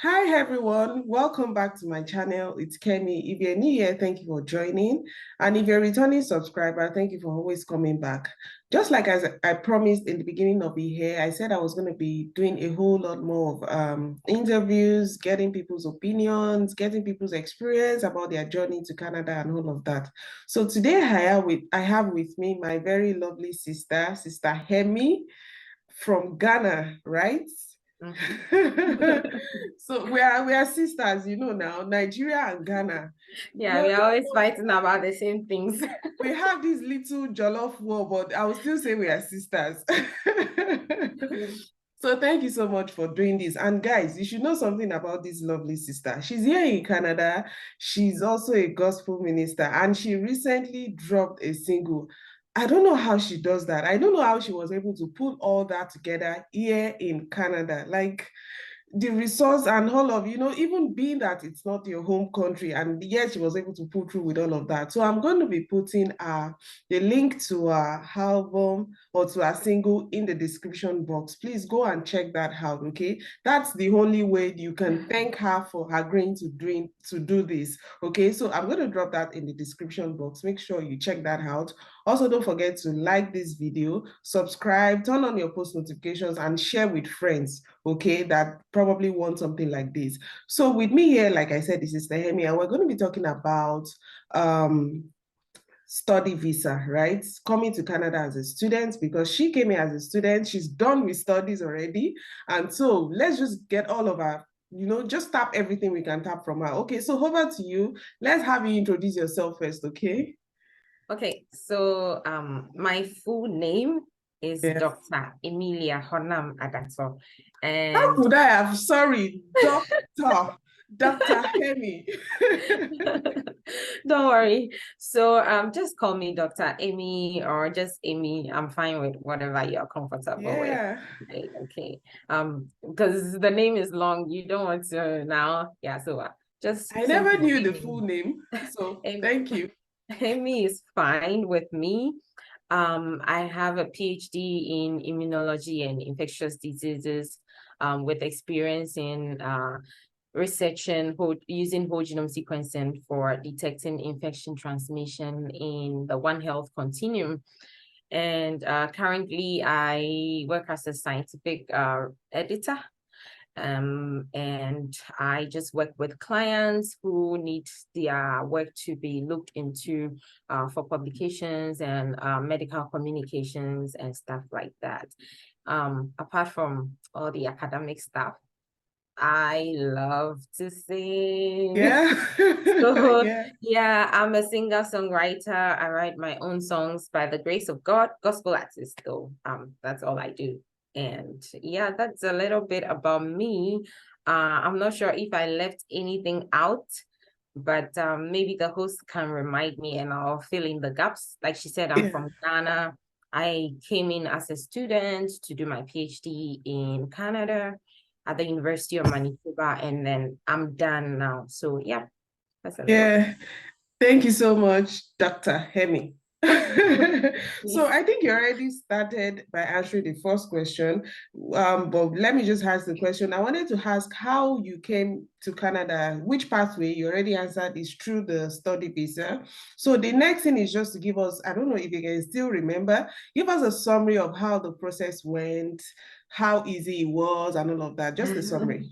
Hi everyone, welcome back to my channel. It's Kemi. If you're new here, thank you for joining. And if you're a returning subscriber, thank you for always coming back. Just like as I promised in the beginning of the year, I said I was going to be doing a whole lot more of interviews, getting people's opinions, getting people's experience about their journey to Canada and all of that. So today I have with me my very lovely sister, Sister Hemi from Ghana, right? Mhm. So we are sisters, now, Nigeria and Ghana. Yeah, No, we are always fighting about the same things. we have this little jollof war, but I will still say we are sisters. So thank you so much for doing this. And guys, you should know something about this lovely sister. She's here in Canada. She's also a gospel minister, and she recently dropped a single. I don't know how she does that. I don't know how she was able to put all that together here in Canada. Like, the resource and all of, even being that it's not your home country, and yet she was able to pull through with all of that. So I'm going to be putting the link to our album or to our single in the description box. Please go and check that out, okay? That's the only way you can thank her for agreeing to do this, okay? So I'm going to drop that in the description box. Make sure you check that out. Also, don't forget to like this video, subscribe, turn on your post notifications, and share with friends, okay, that probably want something like this. So with me here, like I said, this is Nehemi, and we're going to be talking about study visa, right? Coming to Canada as a student, because she came here as a student. She's done with studies already. And so let's just get all of our, just tap everything we can tap from her. Okay, so over to you. Let's have you introduce yourself first, okay? Okay, so my full name is Yes. Dr. Emilia Honam Adato. How And could I have? Sorry, Dr. Hemi. don't worry. So just call me Dr. Amy or just Amy. I'm fine with whatever you're comfortable with. Yeah. Okay. Because the name is long, you don't want to now. Yeah, so just I never simple knew the Amy. full name, so Amy. thank you. Amy is fine with me. I have a PhD in immunology and infectious diseases, with experience in researching using whole genome sequencing for detecting infection transmission in the One Health continuum. And currently, I work as a scientific editor, and I just work with clients who need their work to be looked into for publications and medical communications and stuff like that. Apart from all the academic stuff, I love to sing. Yeah. So Yeah. yeah, I'm a singer-songwriter. I write my own songs by the grace of God, gospel artist though. That's all I do. And yeah, that's a little bit about me. I'm not sure if I left anything out, but maybe the host can remind me and I'll fill in the gaps. Like she said, I'm Yeah. from Ghana. I came in as a student to do my PhD in Canada at the University of Manitoba, and then I'm done now. So yeah, that's a little bit. Yeah. Thank you so much, Dr. Hemi. So I think you already started by answering the first question, but let me just ask the question. I wanted to ask how you came to Canada, which pathway. You already answered is through the study visa. So the next thing is just to give us, I don't know if you can still remember, give us a summary of how the process went, how easy it was, and all of that. Just a summary.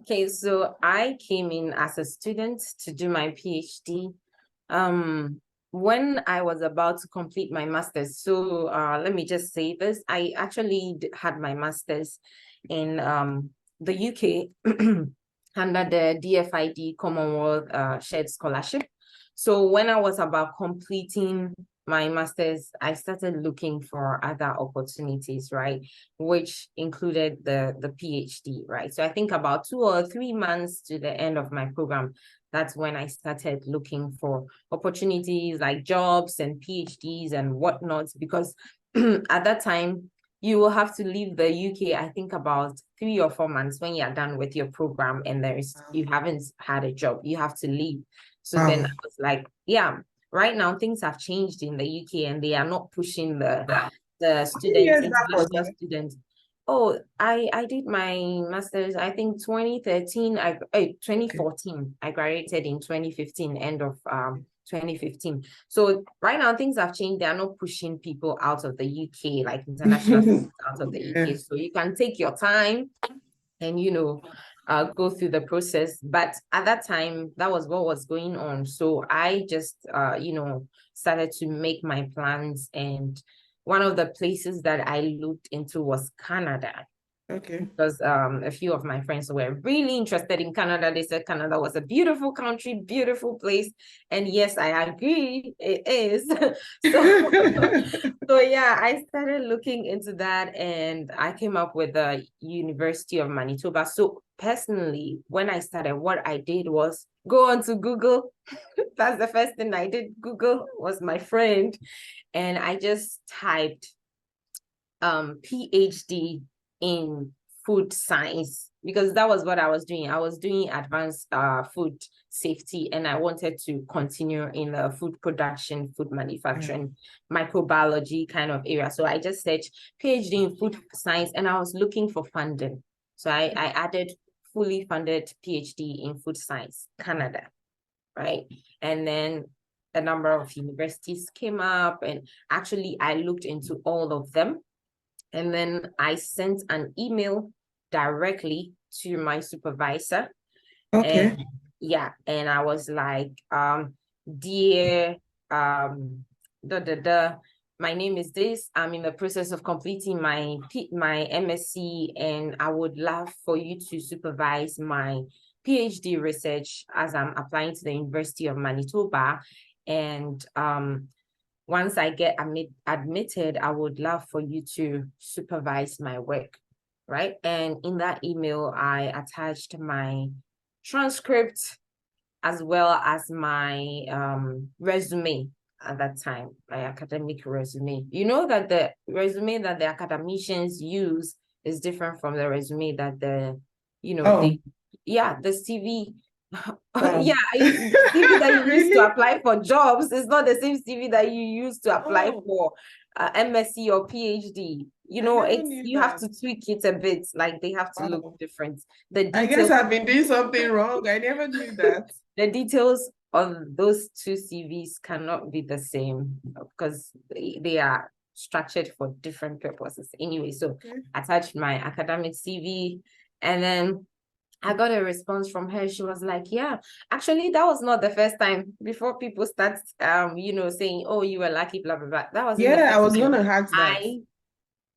Okay, so I came in as a student to do my PhD. When I was about to complete my master's, so let me just say this, I actually had my master's in the UK under the DFID Commonwealth Shared Scholarship. So when I was about completing my master's, I started looking for other opportunities, right? Which included the PhD, right? So I think about 2 or 3 months to the end of my program, that's when I started looking for opportunities like jobs and PhDs and whatnot, because at that time, you will have to leave the UK, I think about 3 or 4 months when you're done with your program and you haven't had a job, you have to leave. So then I Wow. was like, yeah, right now things have changed in the UK and they are not pushing the How many students, years that was? international students. Oh, I did my master's, I think 2013, 2014. I graduated in 2015, end of 2015. So right now things have changed. They are not pushing people out of the UK, like international students out of the Yeah. UK. So you can take your time and go through the process. But at that time, that was what was going on. So I just started to make my plans, and one of the places that I looked into was Canada, Okay. because a few of my friends were really interested in Canada. They said Canada was a beautiful country, beautiful place. And yes, I agree, it is. So, so yeah, I started looking into that, and I came up with the University of Manitoba. So personally, when I started, what I did was go onto Google. That's the first thing I did. Google was my friend. And I just typed PhD in food science, because that was what I was doing. I was doing advanced food safety, and I wanted to continue in the food production, food manufacturing, microbiology kind of area. So I just searched PhD in food science, and I was looking for funding. So I added fully funded PhD in food science, Canada, right? And then a number of universities came up, and actually I looked into all of them. And then I sent an email directly to my supervisor. Okay. And yeah, and I was like, dear, my name is this. I'm in the process of completing my MSc, and I would love for you to supervise my PhD research as I'm applying to the University of Manitoba. And once I get admitted, I would love for you to supervise my work, right? And in that email, I attached my transcript as well as my resume at that time, my academic resume. You know that the resume that the academicians use is different from the resume that the Oh, the CV. wow. Yeah, CV that you use to Really? apply for jobs is not the same CV that you use to apply Oh, for MSc or PhD. I never It's knew you have that. to tweak it a bit, like they have to look Wow. different. The I guess details I've been doing something wrong. I never knew that. the details on those two CVs cannot be the same, because they are structured for different purposes. Anyway, so Okay. I attached my academic CV, and then I got a response from her. She was like, yeah, actually, that was not the first time. Before people start, saying, oh, you were lucky, blah, blah, blah. That wasn't the Yeah, I first was time. gonna ask that. I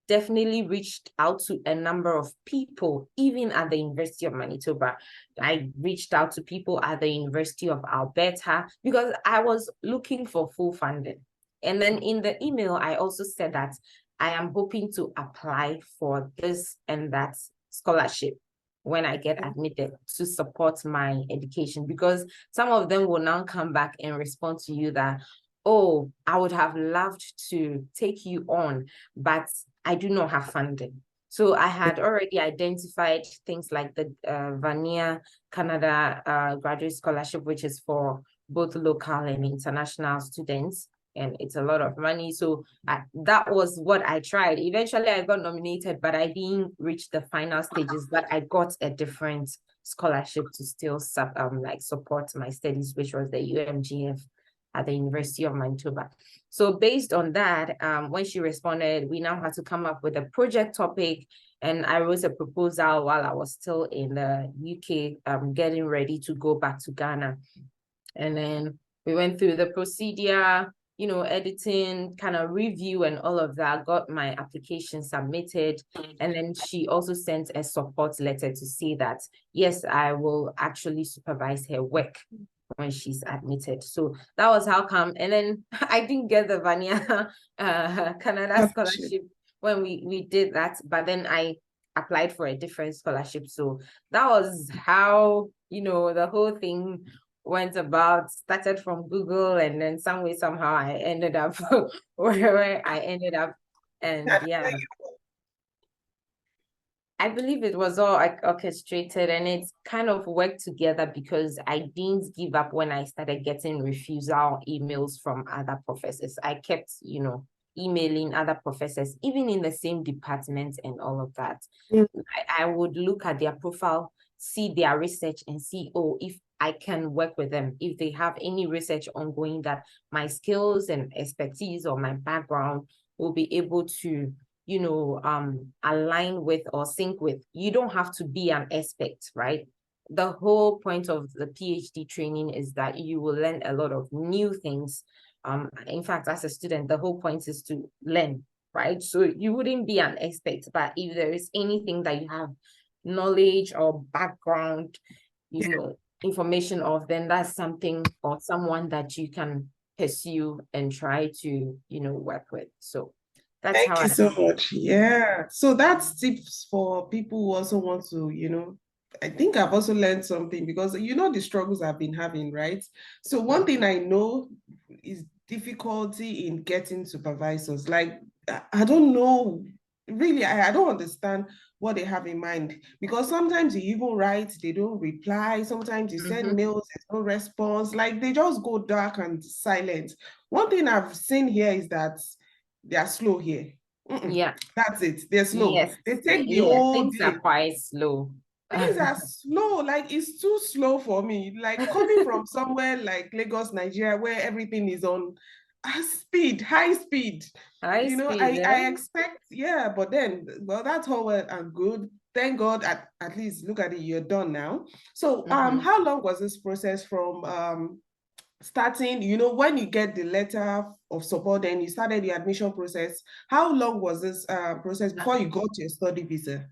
definitely reached out to a number of people, even at the University of Manitoba. I reached out to people at the University of Alberta, because I was looking for full funding. And then in the email, I also said that I am hoping to apply for this and that scholarship when I get admitted, to support my education, because some of them will now come back and respond to you that, oh, I would have loved to take you on, but I do not have funding. So I had already identified things like the Vanier Canada Graduate Scholarship, which is for both local and international students. And it's a lot of money. So that was what I tried. Eventually, I got nominated, but I didn't reach the final stages. But I got a different scholarship to still support my studies, which was the UMGF at the University of Manitoba. So based on that, when she responded, we now had to come up with a project topic, and I wrote a proposal while I was still in the UK, getting ready to go back to Ghana. And then we went through the procedure, editing, kind of review and all of that, got my application submitted. And then she also sent a support letter to say that, yes, I will actually supervise her work when she's admitted. So that was how come. And then I didn't get the Vania Canada Scholarship. scholarship when we did that, but then I applied for a different scholarship. So that was how, the whole thing went about. Started from Google, and then some way, somehow I ended up where I ended up. And yeah, I believe it was all orchestrated, and it's kind of worked together, because I didn't give up when I started getting refusal emails from other professors. I kept, emailing other professors, even in the same department and all of that. Mm. I would look at their profile, see their research, and see, oh, if I can work with them, if they have any research ongoing that my skills and expertise or my background will be able to, align with or sync with. You don't have to be an expert, right? The whole point of the PhD training is that you will learn a lot of new things. In fact, as a student, the whole point is to learn, right? So you wouldn't be an expert, but if there is anything that you have knowledge or background, information of, then that's something or someone that you can pursue and try to, work with. So that's how Thank you I. so much. Yeah. So that's tips for people who also want to, I think I've also learned something because the struggles I've been having, right? So one thing I know is difficulty in getting supervisors. Like I don't know, really, I don't understand what they have in mind because sometimes you even write, they don't reply. Sometimes you send mails, there's no response. Like they just go dark and silent. One thing I've seen here is that they are slow here. Yeah. That's it. They're slow. Yes. They take the Yeah. whole Things are day. quite slow. Things are slow. Like it's too slow for me. Like coming from somewhere like Lagos, Nigeria, where everything is on speed, high speed. High speed, I expect, yeah, but then, well, that's all well and good. Thank God, at least look at it, you're done now. So, how long was this process from starting, when you get the letter of support, then you started the admission process? How long was this process before you got your study visa?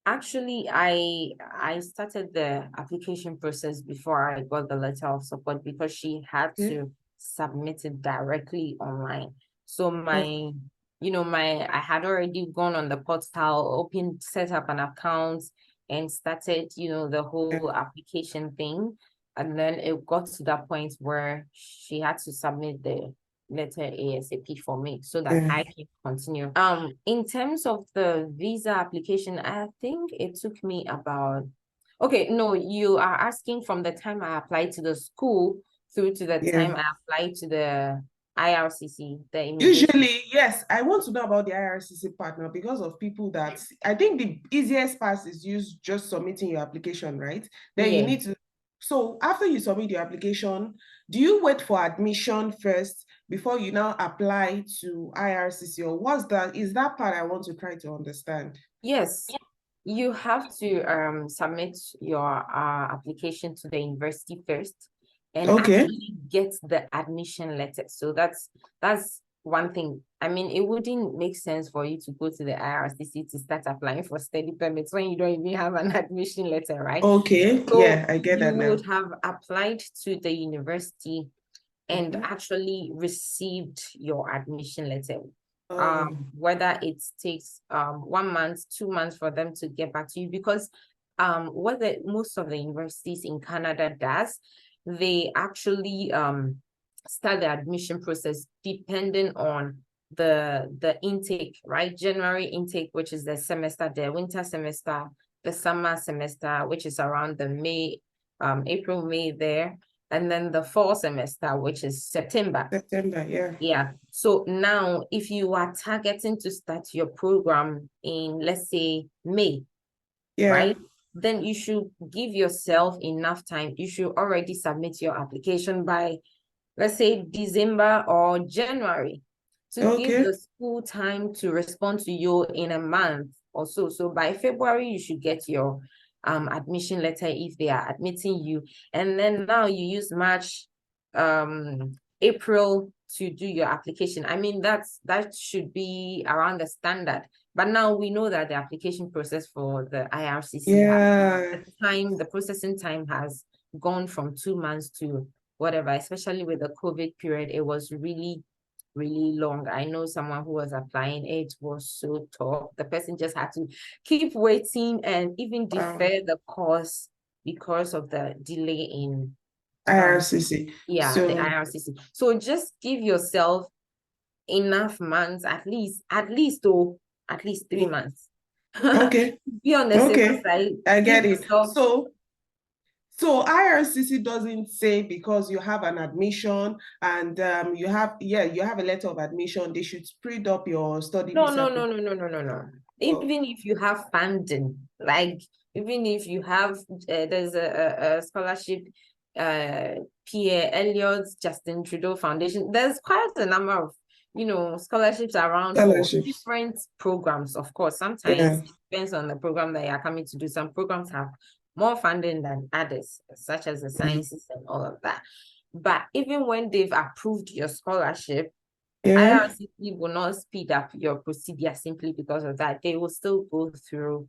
Actually, I started the application process before I got the letter of support because she had Okay. to submit it directly online. So Oh, I had already gone on the portal, set up an account and started, the yeah. whole application thing. And then it got to that point where she had to submit the letter ASAP for me so that Yeah. I can continue. In terms of the visa application, I think it took me about, okay, no, you are asking from the time I applied to the school through to the time Yeah. I applied to the IRCC, the immigration. Usually, yes, I want to know about the IRCC partner because of people that I think the easiest path is just submitting your application, right? Then you Yeah. need to. So after you submit your application, do you wait for admission first before you now apply to IRCC, or what's that? Is that part I want to try to understand? Yes, you have to submit your application to the university first and Okay. actually get the admission letter. So that's one thing. I mean, it wouldn't make sense for you to go to the IRCC to start applying for study permits when you don't even have an admission letter, right? Okay. Yeah, So I get you that now. would have applied to the university and Mhm. actually received your admission letter. Oh, Whether it takes 1 month, 2 months for them to get back to you, because what most of the universities in Canada does, they actually start the admission process depending on the intake, right? January intake, which is the semester, the winter semester, the summer semester, which is around the April, May there, and then the fall semester, which is September. September, yeah. Yeah. So now, if you are targeting to start your program in, let's say, May, Yeah. right? Then you should give yourself enough time. You should already submit your application by, let's say, December or January to give Okay. the school time to respond to you in a month or so. So by February, you should get your admission letter if they are admitting you. And then now you use March, April to do your application. I mean, that should be around the standard. But now we know that the application process for the IRCC has Yeah. the processing time has gone from 2 months to whatever, especially with the COVID period. It was really, really long. I know someone who was applying, it was so tough. The person just had to keep waiting and even Wow. defer the course because of the delay in IRCC. the So, IRCC. So just give yourself enough months, at least 3 months. okay. Be on the safer Okay. side. I Give get it. yourself. So So IRCC doesn't say because you have an admission and you have a letter of admission, they should speed up your study No, visa. no, no, no, no, no, no, no. Oh, Even if you have funding, like even if you have, there's a scholarship, Pierre Elliot's Justin Trudeau Foundation. There's quite a number of, scholarships around for scholarships. different programs. Of course, sometimes Yeah, it depends on the program that you're coming to do. Some programs have more funding than others, such as the sciences and all of that. But even when they've approved your scholarship, yeah, IRCC will not speed up your procedure simply because of that. They will still go through,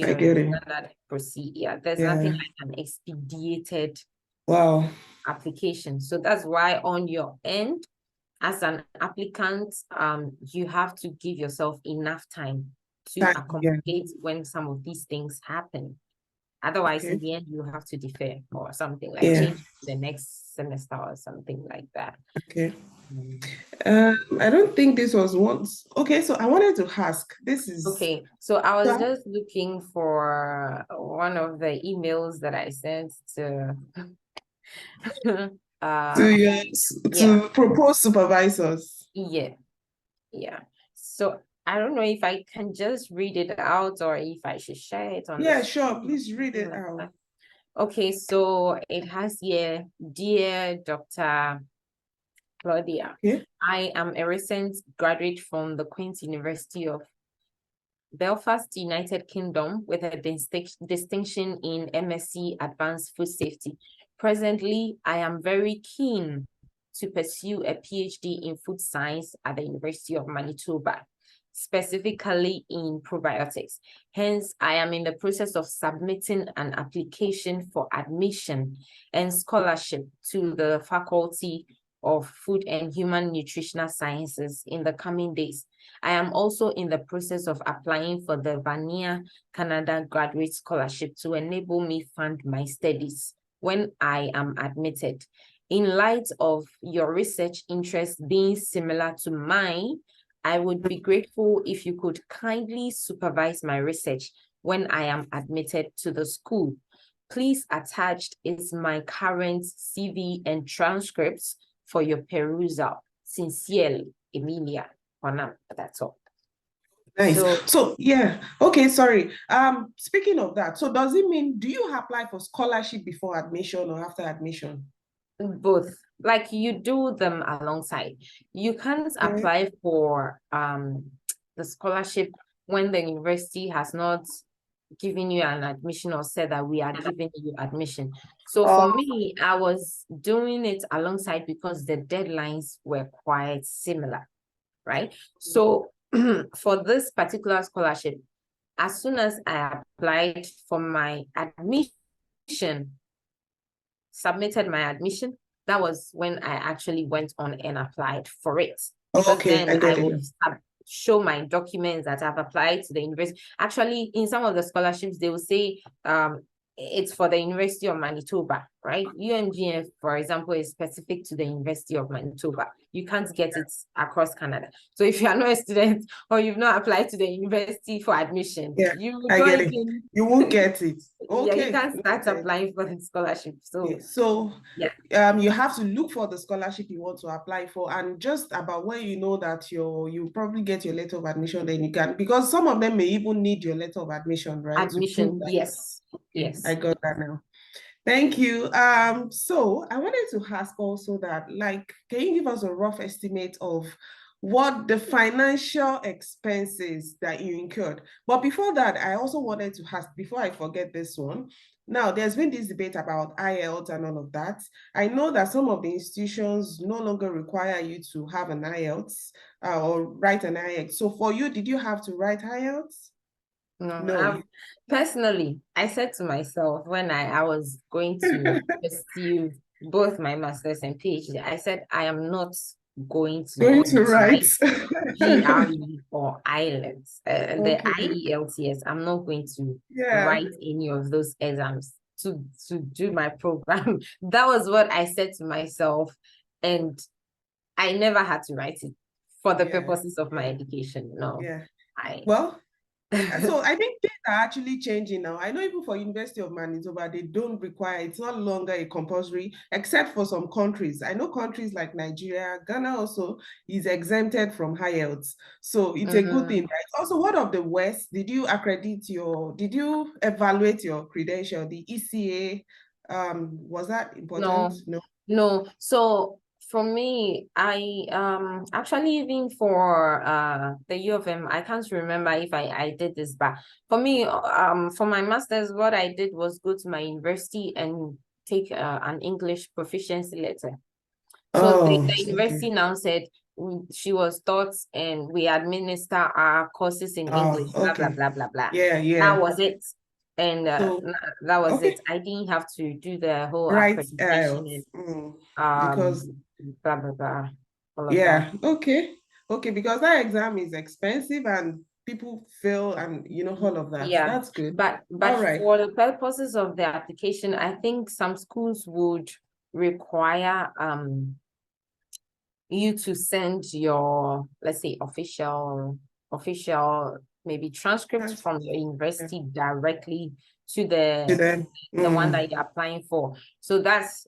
I get the it. standard procedure. There's nothing Yeah. like an expedited Wow. application. So that's why on your end, as an applicant, you have to give yourself enough time to Yeah. accommodate when some of these things happen. Otherwise, in Okay. the end, you have to defer or something like Yeah. change the next semester or something like that. Okay. Mm. I don't think this was once. Okay, so I wanted to ask. This is Okay, so I was so just looking for one of the emails that I sent to to uh your yeah, to propose supervisors. yeah, yeah. So I don't know if I can just read it out or if I should share it on the Yeah, sure. screen or Please read something it like out. that. Okay, so it has here, dear Dr. Claudia, Okay. I am a recent graduate from the Queen's University of Belfast, United Kingdom, with a distinction in MSc Advanced Food Safety. Presently, I am very keen to pursue a PhD in food science at the University of Manitoba, specifically in probiotics. Hence, I am in the process of submitting an application for admission and scholarship to the Faculty of Food and Human Nutritional Sciences in the coming days. I am also in the process of applying for the Vanier Canada Graduate Scholarship to enable me fund my studies when I am admitted. In light of your research interests being similar to mine, I would be grateful if you could kindly supervise my research when I am admitted to the school. Please attached is my current CV and transcripts for your perusal. Sincerely, Emilia. That's all. Nice. So So yeah, okay, sorry. Speaking of that, so does it mean do you apply for scholarship before admission or after admission? both, like you do them alongside. You can't Okay. apply for the scholarship when the university has not given you an admission or said that we are giving you admission. So for Oh, me, I was doing it alongside because the deadlines were quite similar, right? So for this particular scholarship, as soon as I applied for my admission, submitted my admission, that was when I actually went on and applied for it. Because okay, I then I get it would now. show my documents that I've applied to the university. Actually, in some of the scholarships, they will say it's for the University of Manitoba, right? UMGF, for example, is specific to the University of Manitoba. You can't get it across Canada. So if you are not a student or you've not applied to the university for admission, Yeah, you I don't get it. even, You won't get it. yeah, you Okay, can't start noted. applying for the scholarship. Okay, So so yeah, you have to look for the scholarship you want to apply for, and just about when you know that you probably get your letter of admission, then you can, because some of them may even need your letter of admission, right, to prove admission, that. yes, Okay, I yes. got that now. Thank you. So I wanted to ask also that, like, can you give us a rough estimate of what the financial expenses that you incurred? But before that, I also wanted to ask, before I forget this one, now there's been this debate about IELTS and all of that. I know that some of the institutions no longer require you to have an IELTS or write an IELTS. So for you, did you have to write IELTS? No, No. I've personally, I said to myself when I was going to pursue both my master's and PhD, I said I am not going to Going to write. write GRE or IELTS, the Okay. IELTS. I'm not going to Yeah. write any of those exams to do my program. That was what I said to myself, and I never had to write it for the Yeah. purposes of my Yeah. education. No, Yeah. I Well, So I think things are actually changing now. I know even for University of Manitoba, they don't require, it's no longer a compulsory, except for some countries. I know countries like Nigeria, Ghana also is exempted from IELTS. So it's a good thing, Mhm. right? Also, what of the West? Did you evaluate your credential, the ECA? Was that important? No, No. no. So for me, I actually even for the U of M, I can't remember if I did this, but for me, for my master's, what I did was go to my university and take an English proficiency letter. So Oh, the okay. university now said she was taught and we administer our courses in Oh, English, blah, blah, okay. blah, blah, blah. Yeah, That yeah. was it. And So, that was it. okay. I didn't have to do the whole Right, accreditation and because blah, blah, blah, all of that. yeah, okay, okay, because that exam is expensive and people fail and all of that. Yeah, That's good. but All right. for the purposes of the application, I think some schools would require you to send your, let's say, official maybe transcripts That's from your yeah. university directly to To the them. the one that you're applying for. So that's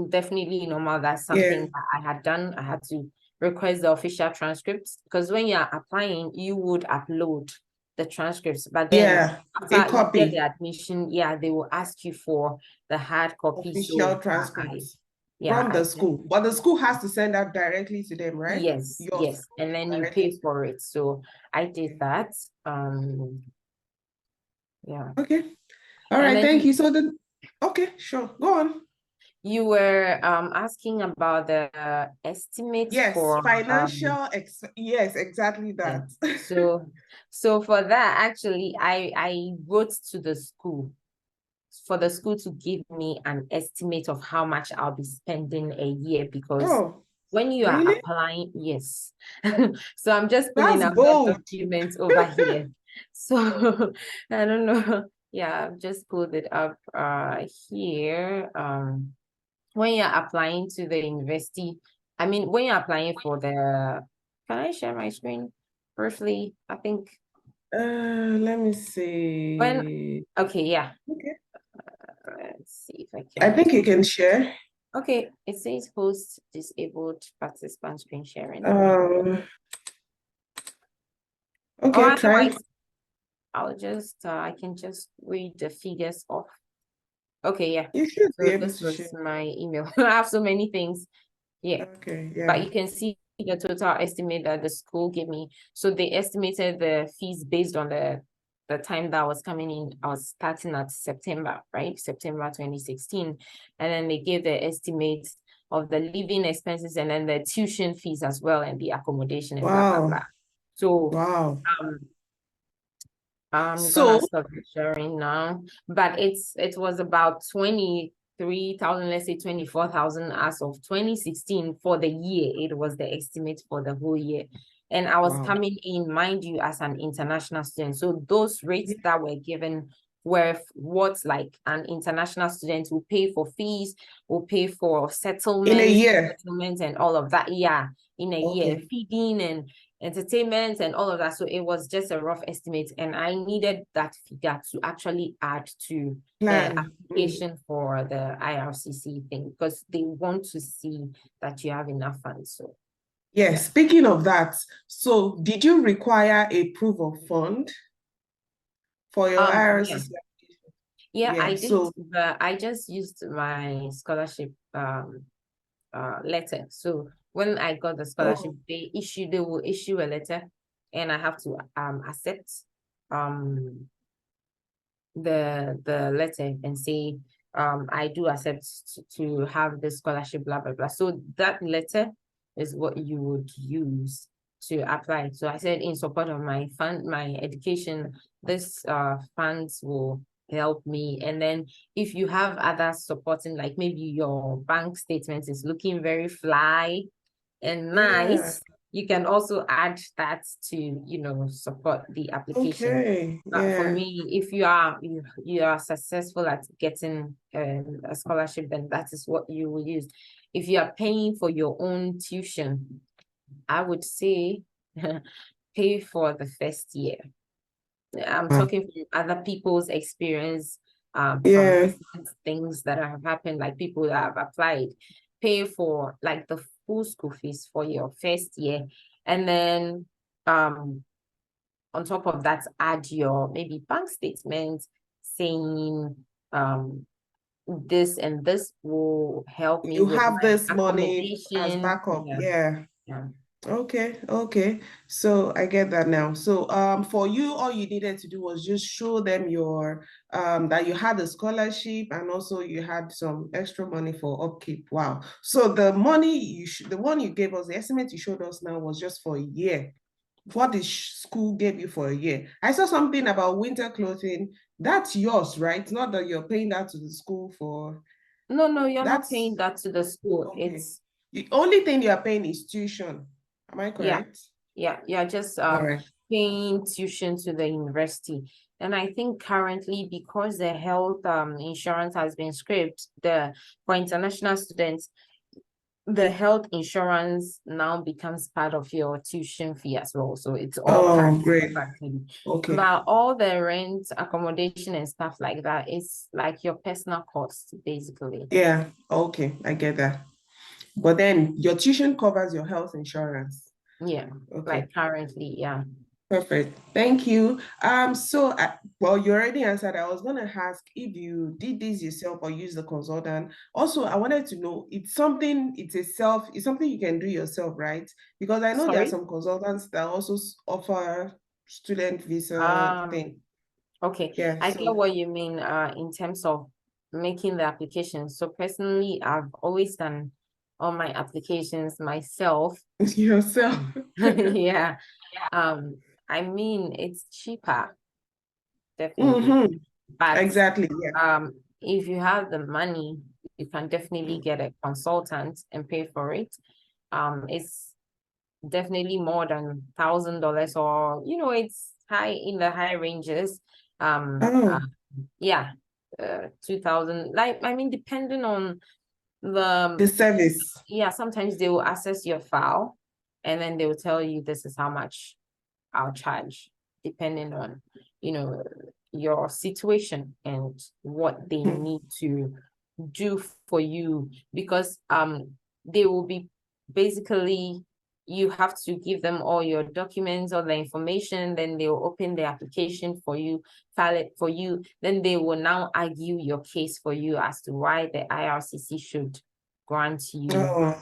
definitely normal. That's Yeah, something that I had done. I had to request the official transcripts because when you're applying, you would upload the transcripts. But then yeah. A after you get the copy, admission, yeah, they will ask you for the hard copy. official So I transcripts yeah, from I the school. But the school has to send that directly to them, right? yes, Yours yes, and then you directly pay to for it. So I did them. that. Yeah. Okay. All And right, then thank you. So then, okay, sure. Go on. you were asking about the estimate Yes, for yes, exactly yeah. that. So for that, actually, I wrote to the school for the school to give me an estimate of how much I'll be spending a year because Oh, when you are really? applying, yes. So I'm just pulling That's out the bold. document over here. So I don't know. Yeah, I've just pulled it up here. When you're applying to the university, I mean, when you're applying for the, can I share my screen briefly? I think Let me when, see. okay, yeah. Okay. Let's see if I I can. think you can share. Okay, it says host disabled participant screen sharing. Um, Or okay, try. otherwise, I'll just, I can just read the figures off. Okay, yeah. You should be So able this to share. was my email. I have so many things. Yeah. Okay, But yeah. you can see the total estimate that the school gave me. So they estimated the fees based on the time that I was coming in. I was starting at September, right? September 2016. And then they gave the estimate of the living expenses and then the tuition fees as well and the accommodation and blah, blah, blah. Wow. So Wow. um I'm gonna So, stop sharing now. But it was about 23,000, let's say 24,000 as of 2016 for the year. It was the estimate for the whole year. And I was wow. coming in, mind you, as an international student. So those rates that were given were what like an international student will pay for fees, will pay for In a year. settlements and all of that. Yeah, in a year, Okay. feeding and entertainment and all of that. So it was just a rough estimate. And I needed that figure to actually add to the Plan. application for the IRCC thing because they want to see that you have enough funds. So yeah. Yes, speaking of that, so did you require a proof of fund for your Yeah. IRCC? Yeah, I Yeah, did, so, but I just used my scholarship letter. So when I got the scholarship, oh, they will issue a letter and I have to accept um the letter and say I do accept to have the scholarship, blah blah blah. So that letter is what you would use to apply. So I said in support of my education, this funds will help me. And then if you have other supporting, like maybe your bank statement is looking very fly and yeah. nice, you can also add that to, support the application. Okay, But for yeah. me, if you are successful at getting a scholarship, then that is what you will use. If you are paying for your own tuition, I would say pay for the first year. I'm Wow. talking from other people's experience, from Yeah. recent things that have happened, like people that have applied, pay for like the full school fees for your first year, and then on top of that, add your maybe bank statement saying this and this will help me You with have my this money as accommodation. backup. Yeah, Yeah. yeah. Okay, okay. So I get that now. So for you, all you needed to do was just show them your that you had a scholarship and also you had some extra money for upkeep. Wow. So the money the one you gave us, the estimate you showed us now was just for a year. What the school gave you for a year. I saw something about winter clothing. That's yours, right? Not that you're paying that to the school for. No, no, you're not That's paying that to the school. okay. It's The only thing you are paying is tuition. Am I yeah, correct? yeah, just All right. paying tuition to the university. And I think currently because the health insurance has been scrapped, the for international students, the health insurance now becomes part of your tuition fee as well. So it's all Oh, taxed great. separately. Okay. But all the rent, accommodation, and stuff like that is like your personal cost, basically. Yeah. Okay. I get that. But then your tuition covers your health insurance. Yeah, Okay. like currently, yeah. Perfect. Thank you. Well, you already answered. I was gonna ask if you did this yourself or use the consultant. Also, I wanted to know it's something you can do yourself, right? Because I know there are Sorry. some consultants that also offer student visa Um, thing. okay. Yeah. I get So what you mean in terms of making the application. So personally, I've always done all my applications myself. yourself. Yeah. Um, I mean, it's cheaper, definitely. Mm-hmm. But Exactly. Yeah. if you have the money, you can definitely get a consultant and pay for it. It's definitely more than $1,000, or it's high in the high ranges. Oh, Yeah, 2,000. Like, I mean, depending on the the service. yeah, sometimes they will assess your file, and then they will tell you this is how much I'll charge, depending on, you know, your situation and what they Hmm. need to do for you. Because they will be basically, you have to give them all your documents, all the information, then they will open the application for you, file it for you, then they will now argue your case for you as to why the IRCC should grant you Oh,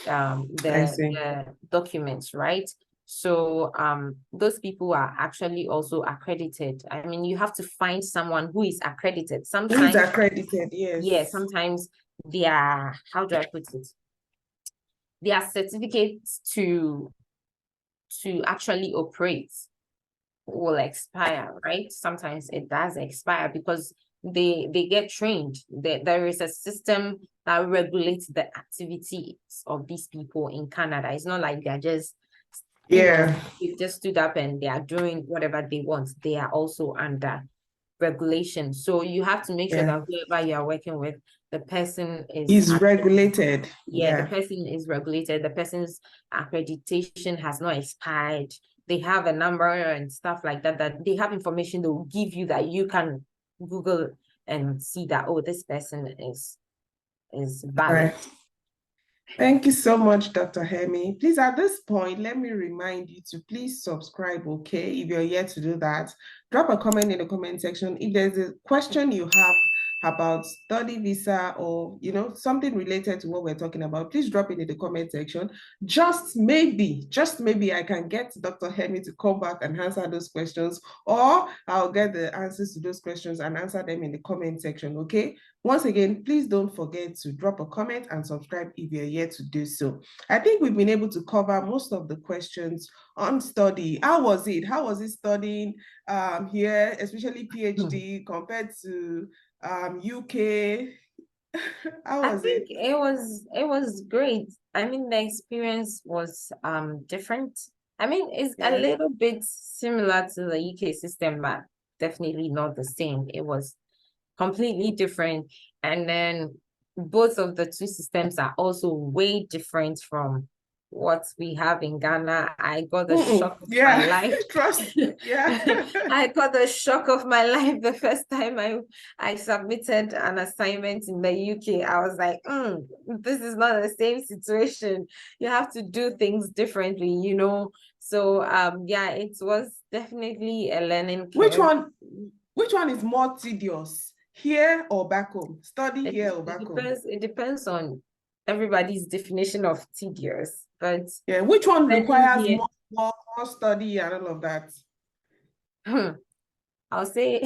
I see. the documents, right? So those people are actually also accredited. I mean, you have to find someone who is accredited. Who is Sometimes, accredited? yeah, Yes. sometimes they are, how do I put it? Their certificates to actually operate will expire, right? Sometimes it does expire because they get trained. There is a system that regulates the activities of these people in Canada. It's not like they're just, Yeah. they just stood up and they are doing whatever they want. They are also under regulation. So you have to make sure Yeah. that whoever you are working with, the person is Is regulated. yeah, the Yeah. person is regulated, the person's accreditation has not expired. They have a number and stuff like that, that they have information they will give you that you can Google and see that, oh, this person is All valid. right. Thank you so much, Dr. Hemi. Please, at this point, let me remind you to please subscribe, okay? If you're yet to do that, drop a comment in the comment section. If there's a question you have about study visa or, something related to what we're talking about, please drop it in the comment section. Just maybe I can get Dr. Hemi to come back and answer those questions, or I'll get the answers to those questions and answer them in the comment section, okay? Once again, please don't forget to drop a comment and subscribe if you're yet to do so. I think we've been able to cover most of the questions on study. How was it? How was it studying here, especially PhD compared to UK? How I was think it? it was great. I mean, the experience was different. I mean, it's a Yeah. little bit similar to the UK system, but definitely not the same. It was completely different. And then both of the two systems are also way different from what we have in Ghana. I got the shock of my Yeah, life. trust. Yeah. I got the shock of my life the first time I submitted an assignment in the UK. I was like, this is not the same situation. You have to do things differently, you know. So yeah, it was definitely a learning Which curve. one, which one is more tedious? Here or back home? Study here or back home? It depends on everybody's definition of tedious, but Yeah, which one studying requires here, more study and all of that? I'll say,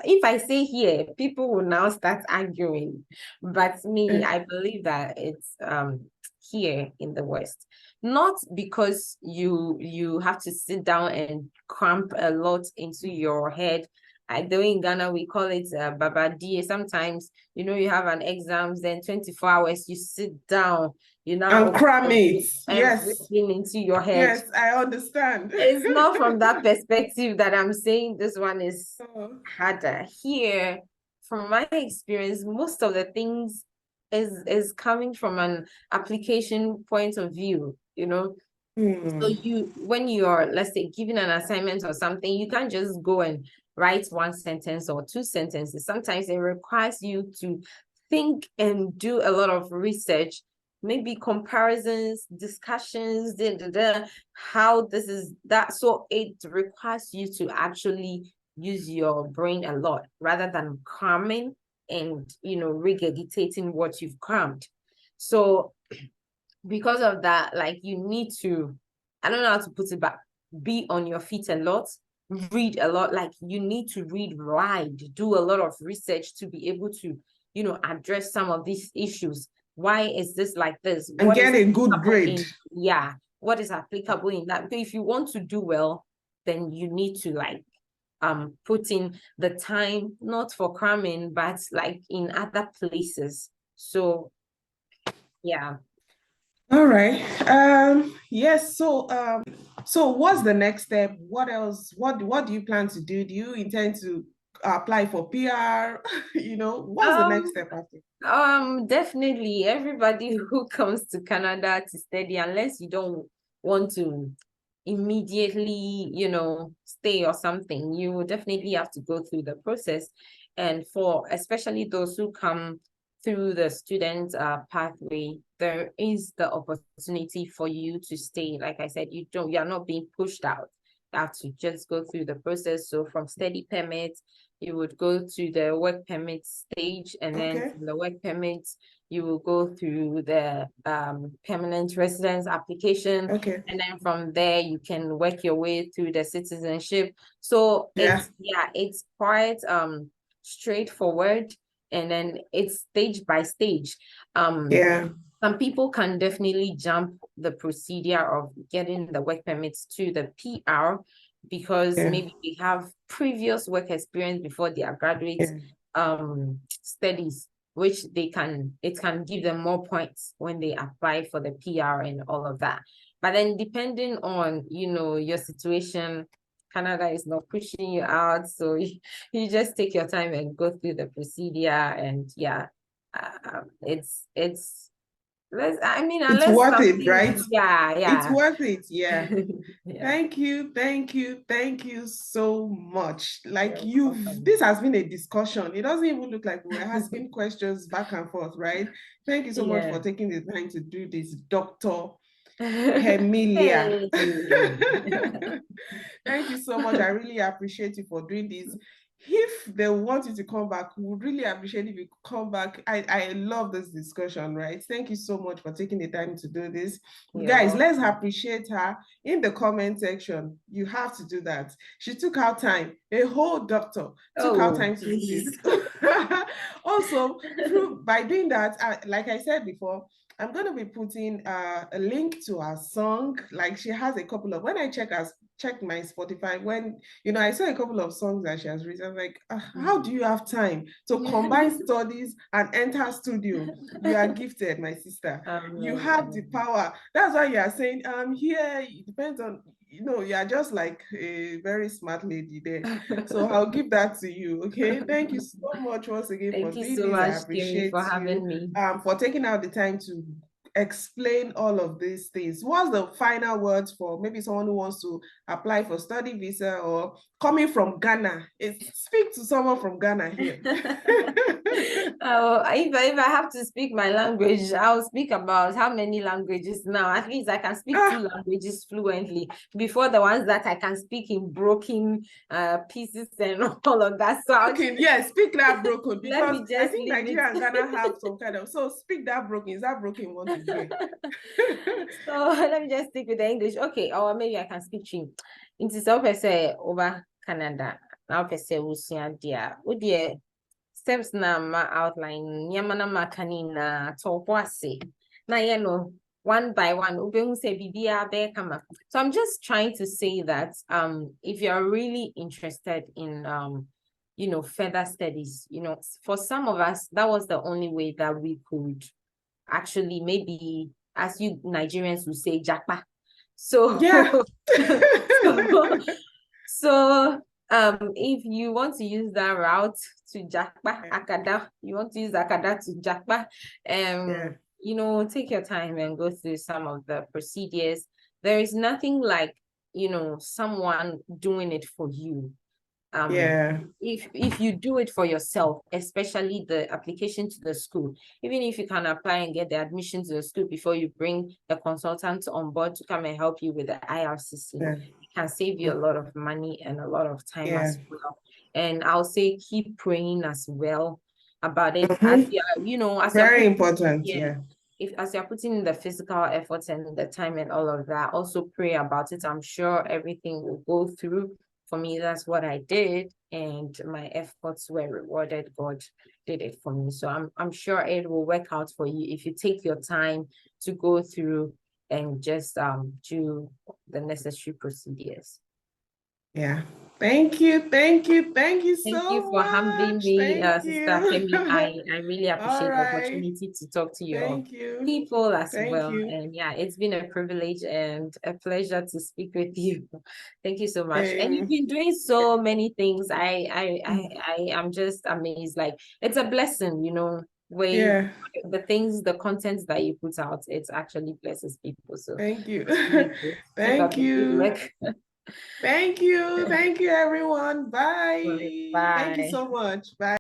if I say here, people will now start arguing. But me, Eh, I believe that it's here in the West. Not because you have to sit down and cramp a lot into your head. I know in Ghana we call it babadi. Sometimes you have an exams, then 24 hours you sit down, you now and cram absorb it. Yes. everything into your head. Yes, I understand. It's not from that perspective that I'm saying this one is Oh. harder. Here, from my experience, most of the things is coming from an application point of view, you know. So Hmm. when you're, let's say, given an assignment or something, you can't just go and write one sentence or two sentences. Sometimes it requires you to think and do a lot of research, maybe comparisons, discussions, how this is that. So it requires you to actually use your brain a lot rather than cramming and regurgitating what you've crammed. So because of that, like you need to, I don't know how to put it back, be on your feet a lot, read a lot. Like you need to read wide, do a lot of research to be able to, address some of these issues. Why is this like this? And What is get a good applicable grade. in, yeah, what is applicable in that? Because if you want to do well, then you need to like put in the time, not for cramming, but like in other places. So yeah. All right. Yes, so what's the next step? What else? What do you plan to do? Do you intend to apply for PR? What's the next Um, step after? Definitely everybody who comes to Canada to study, unless you don't want to immediately, stay or something, you will definitely have to go through the process. And for especially those who come through the student pathway, there is the opportunity for you to stay. Like I said, you are not being pushed out. You have to just go through the process. So from study permits, you would go to the work permit stage, and then Okay. from the work permit, you will go through the permanent residence application, Okay. and then from there you can work your way through the citizenship. So Yeah. it's quite straightforward, and then it's stage by stage. Yeah. Some people can definitely jump the procedure of getting the work permits to the PR because Yeah. maybe they have previous work experience before their graduate Yeah. studies, which it can give them more points when they apply for the PR and all of that. But then depending on, your situation, Canada is not pushing you out. So you just take your time and go through the procedure, and yeah, it's I mean, It's unless worth it, something, right? yeah, It's yeah. worth it. Yeah. Yeah, Thank you so much. Like you're welcome. this has been a discussion. It doesn't even look like we were asking questions back and forth, right? Thank you so much Yeah. for taking the time to do this, Dr. Kemilia. Hey. Thank you so much. I really appreciate you for doing this. If they want you to come back, we would really appreciate if you come back. I love this discussion, right? Thank you so much for taking the time to do this. You're Guys, let's welcome. appreciate her in the comment section. You have to do that. She took out time. A whole doctor took out Oh, time to do please. this. Also, by doing that, like I said before, I'm going to be putting a link to her song. Like she has a couple of, when I check my Spotify, when, I saw a couple of songs that she has written. I'm like, how do you have time to combine studies and enter studio? You are gifted, my sister. You have the power. That's why you are saying, here, it depends on, you are just like a very smart lady there. So I'll give that to you. Okay. Thank you so much once again for Thank you doing so this. I much, Kemi, appreciate for you having me. for taking out the time to explain all of these things. What's the final words for maybe someone who wants to apply for study visa or coming from Ghana? Speak to someone from Ghana here. If I have to speak my language, I'll speak about how many languages now. At least I can speak 2 languages fluently before the ones that I can speak in broken pieces and all of that. So speak that broken, because I think leave Nigeria and Ghana have some kind of, so speak that broken. Is that broken you want to hear? So let me just stick with the English. Okay, or maybe I can speak Chin. Into so say over Canada. Now per se dear. Steps na ma outline nyama na makanina topwase. Na one by one so I'm just trying to say that if you're really interested in further studies, for some of us that was the only way that we could actually, maybe as you Nigerians would say, japa. So yeah. so if you want to use that route to Jakpa, Akada, you want to use Akada to Jakpa, take your time and go through some of the procedures. There is nothing like, someone doing it for you. If you do it for yourself, especially the application to the school, even if you can apply and get the admission to the school before you bring the consultant on board to come and help you with the IRCC, it can save you a lot of money and a lot of time as well. And I'll say keep praying as well about it. As very important. As you're putting in the physical effort and the time and all of that, also pray about it. I'm sure everything will go through. For me, that's what I did, and my efforts were rewarded. God did it for me. So I'm sure it will work out for you if you take your time to go through and just do the necessary procedures. Yeah. Thank you so much. Thank you for having me, Sister Kemi. I really appreciate the opportunity to talk to your people as well. And yeah, it's been a privilege and a pleasure to speak with you. Thank you so much. And you've been doing so many things. I am just amazed. Like, it's a blessing, where the things, the contents that you put out, it actually blesses people. So thank you. Thank you. Thank you, everyone. Bye. Bye. Thank you so much. Bye.